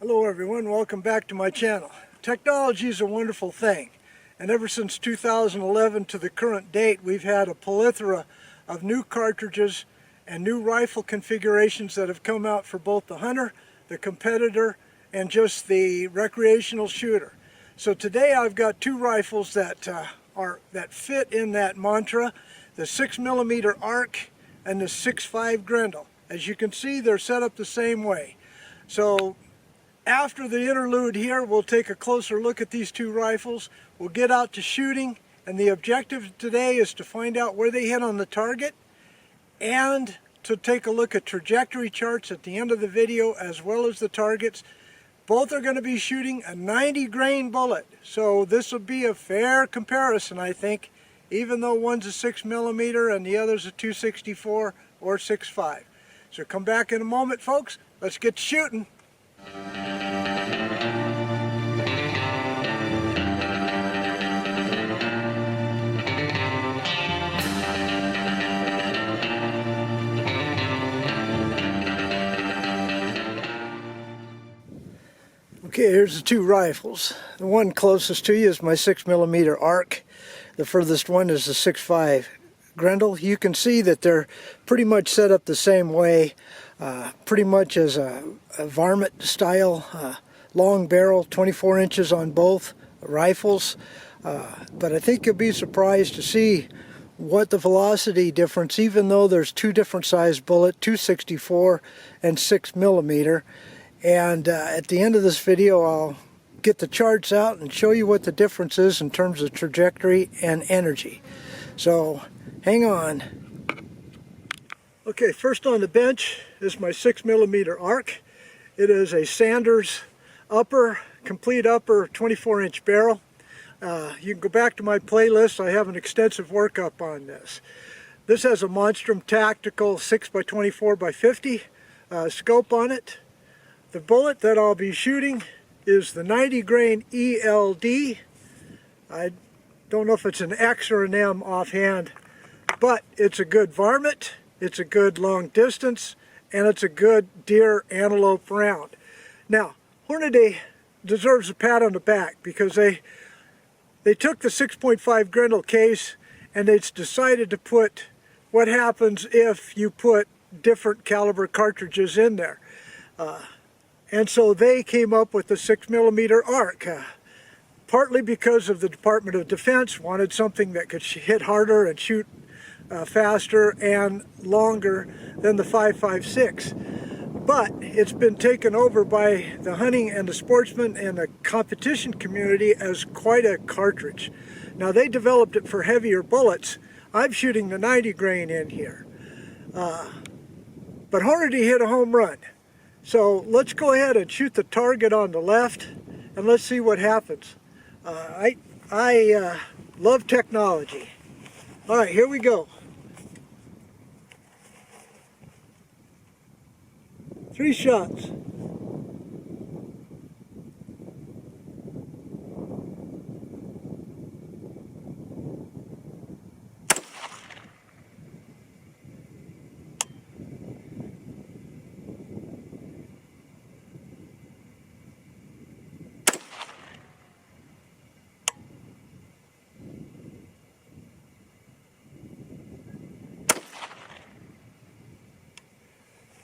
Hello everyone, welcome back to my channel. Technology is a wonderful thing, and ever since 2011 to the current date we've had a plethora of new cartridges and new rifle configurations that have come out for both the hunter, the competitor, and just the recreational shooter. So today I've got two rifles that fit in that mantra, the 6mm ARC and the 6.5 Grendel. As you can see, they're set up the same way. So after the interlude here, we'll take a closer look at these two rifles. We'll get out to shooting, and the objective today is to find out where they hit on the target and to take a look at trajectory charts at the end of the video as well as the targets. Both are going to be shooting a 90 grain bullet, so this will be a fair comparison, I think, even though one's a 6mm and the other's a 264 or 6.5. So come back in a moment, folks. Let's get shooting. Okay, here's the two rifles. The one closest to you is my 6mm ARC. The furthest one is the 6.5 Grendel. You can see that they're pretty much set up the same way, pretty much as a varmint style, long barrel, 24 inches on both rifles. But I think you'll be surprised to see what the velocity difference, even though there's two different size bullet, 264 and 6mm. And at the end of this video I'll get the charts out and show you what the difference is in terms of trajectory and energy. So hang on. Okay, first on the bench is my 6mm ARC. It is a Sanders upper, complete upper 24-inch barrel. You can go back to my playlist. I have an extensive workup on this. This has a Monstrum Tactical 6x24x50 scope on it. The bullet that I'll be shooting is the 90 grain ELD. I don't know if it's an X or an M offhand, but it's a good varmint, it's a good long distance, and it's a good deer antelope round. Now, Hornady deserves a pat on the back because they took the 6.5 Grendel case and they decided to put what happens if you put different caliber cartridges in there. And so they came up with the 6mm ARC, partly because of the Department of Defense wanted something that could hit harder and shoot faster and longer than the 5.56. But it's been taken over by the hunting and the sportsman and the competition community as quite a cartridge. Now they developed it for heavier bullets. I'm shooting the 90 grain in here. But Hornady hit a home run. So let's go ahead and shoot the target on the left and let's see what happens. I love technology. All right, here we go. 3 shots.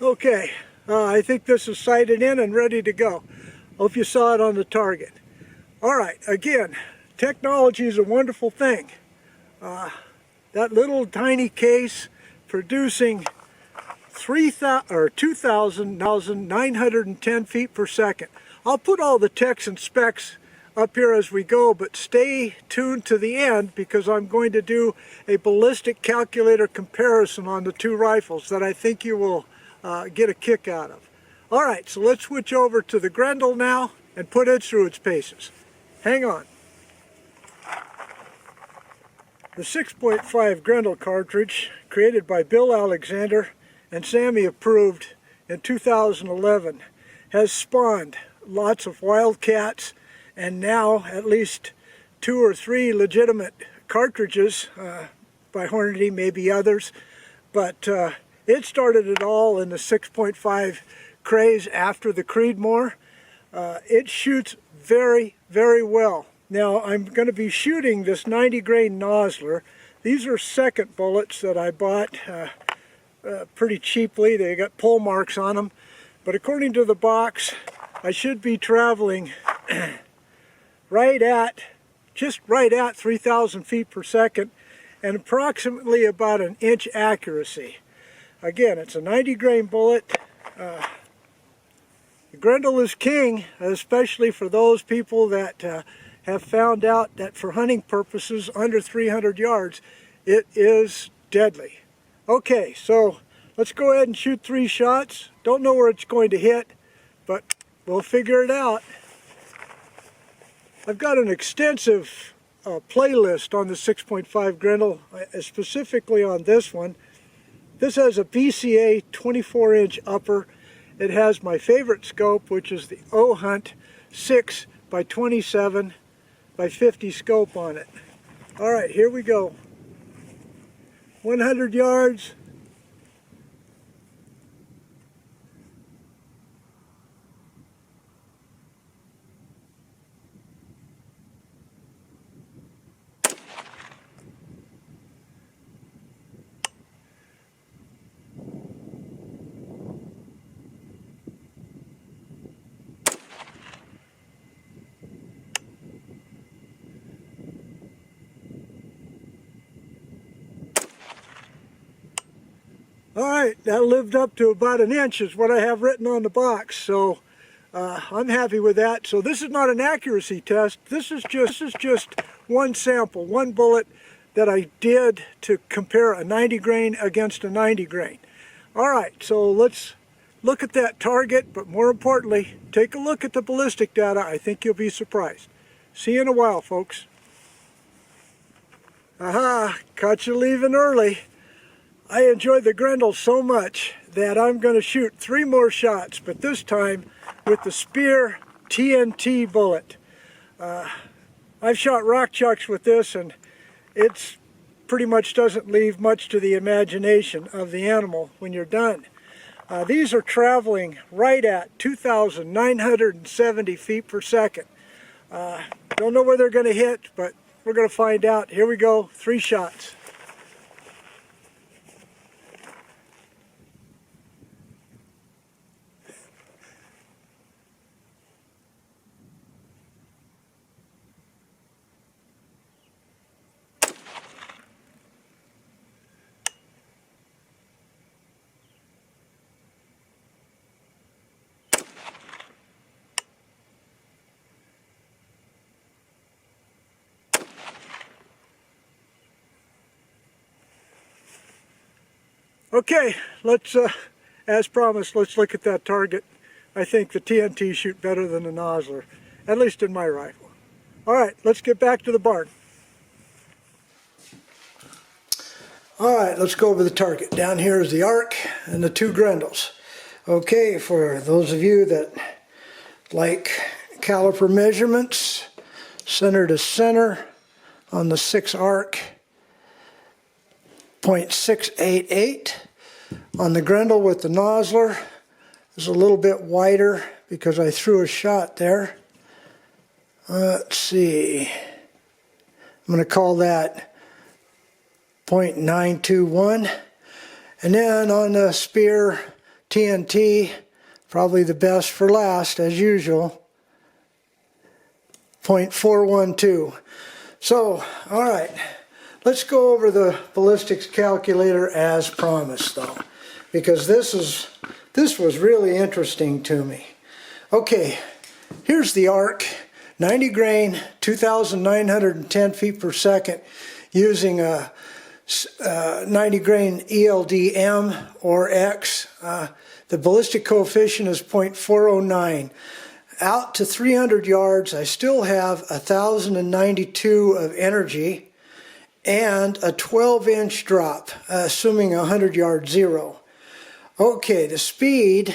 Okay, I think this is sighted in and ready to go. Hope you saw it on the target. Alright, again, technology is a wonderful thing. That little tiny case producing 2,910 feet per second. I'll put all the techs and specs up here as we go, but stay tuned to the end because I'm going to do a ballistic calculator comparison on the two rifles that I think you will get a kick out of. Alright, so let's switch over to the Grendel now and put it through its paces. Hang on. The 6.5 Grendel cartridge, created by Bill Alexander and SAAMI approved in 2011, has spawned lots of wildcats and now at least 2 or 3 legitimate cartridges by Hornady, maybe others, but it started it all in the 6.5 craze after the Creedmoor. It shoots very, very well. Now I'm going to be shooting this 90 grain Nosler. These are second bullets that I bought pretty cheaply. They got pull marks on them. But according to the box, I should be traveling just right at 3,000 feet per second and approximately about an inch accuracy. Again, it's a 90 grain bullet. The Grendel is king, especially for those people that have found out that for hunting purposes under 300 yards, it is deadly. Okay, so let's go ahead and shoot 3 shots. Don't know where it's going to hit, but we'll figure it out. I've got an extensive playlist on the 6.5 Grendel, specifically on this one. This has a BCA 24-inch upper. It has my favorite scope, which is the O-Hunt 6 by 27 by 50 scope on it. All right, here we go. 100 yards. Alright, that lived up to about an inch is what I have written on the box, so I'm happy with that. So this is not an accuracy test, this is just one sample, one bullet that I did to compare a 90 grain against a 90 grain. Alright, so let's look at that target, but more importantly, take a look at the ballistic data. I think you'll be surprised. See you in a while, folks. Aha, caught you leaving early. I enjoyed the Grendel so much that I'm going to shoot 3 more shots, but this time with the Spear TNT bullet. I've shot rock chucks with this, and it's pretty much doesn't leave much to the imagination of the animal when you're done. These are traveling right at 2,970 feet per second. Don't know where they're going to hit, but we're going to find out. Here we go, 3 shots. Okay, let's, as promised, let's look at that target. I think the TNT shoot better than the Nosler, at least in my rifle. Alright, let's get back to the barn. Alright, let's go over the target. Down here is the arc and the 2 Grendels. Okay, for those of you that like caliper measurements, center to center on the 6 arc, 0.688. On the Grendel with the Nosler is a little bit wider because I threw a shot there. Let's see. I'm going to call that 0.921. And then on the Spear TNT, probably the best for last as usual, 0.412. So, alright. Let's go over the ballistics calculator as promised, though, because this was really interesting to me. Okay, here's the arc, 90 grain, 2,910 feet per second, using a 90 grain ELDm or X. The ballistic coefficient is 0.409. Out to 300 yards, I still have 1,092 of energy. And a 12-inch drop, assuming 100-yard zero. Okay, the speed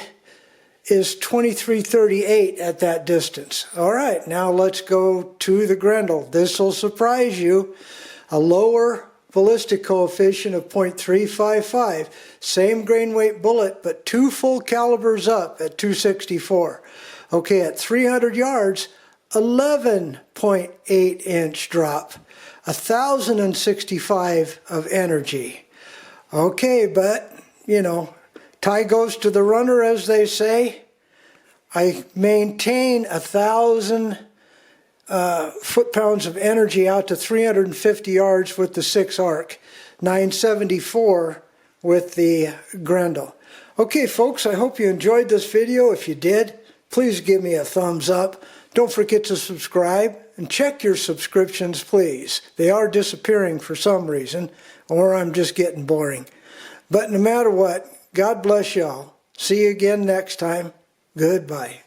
is 2338 at that distance. All right, now let's go to the Grendel. This will surprise you. A lower ballistic coefficient of 0.355. Same grain weight bullet, but 2 full calibers up at 264. Okay, at 300 yards, 11.8 inch drop, 1,065 of energy. Okay, but, you know, tie goes to the runner, as they say. I maintain 1,000 foot-pounds of energy out to 350 yards with the 6 arc, 974 with the Grendel. Okay, folks, I hope you enjoyed this video. If you did, please give me a thumbs up. Don't forget to subscribe and check your subscriptions, please. They are disappearing for some reason, or I'm just getting boring. But no matter what, God bless y'all. See you again next time. Goodbye.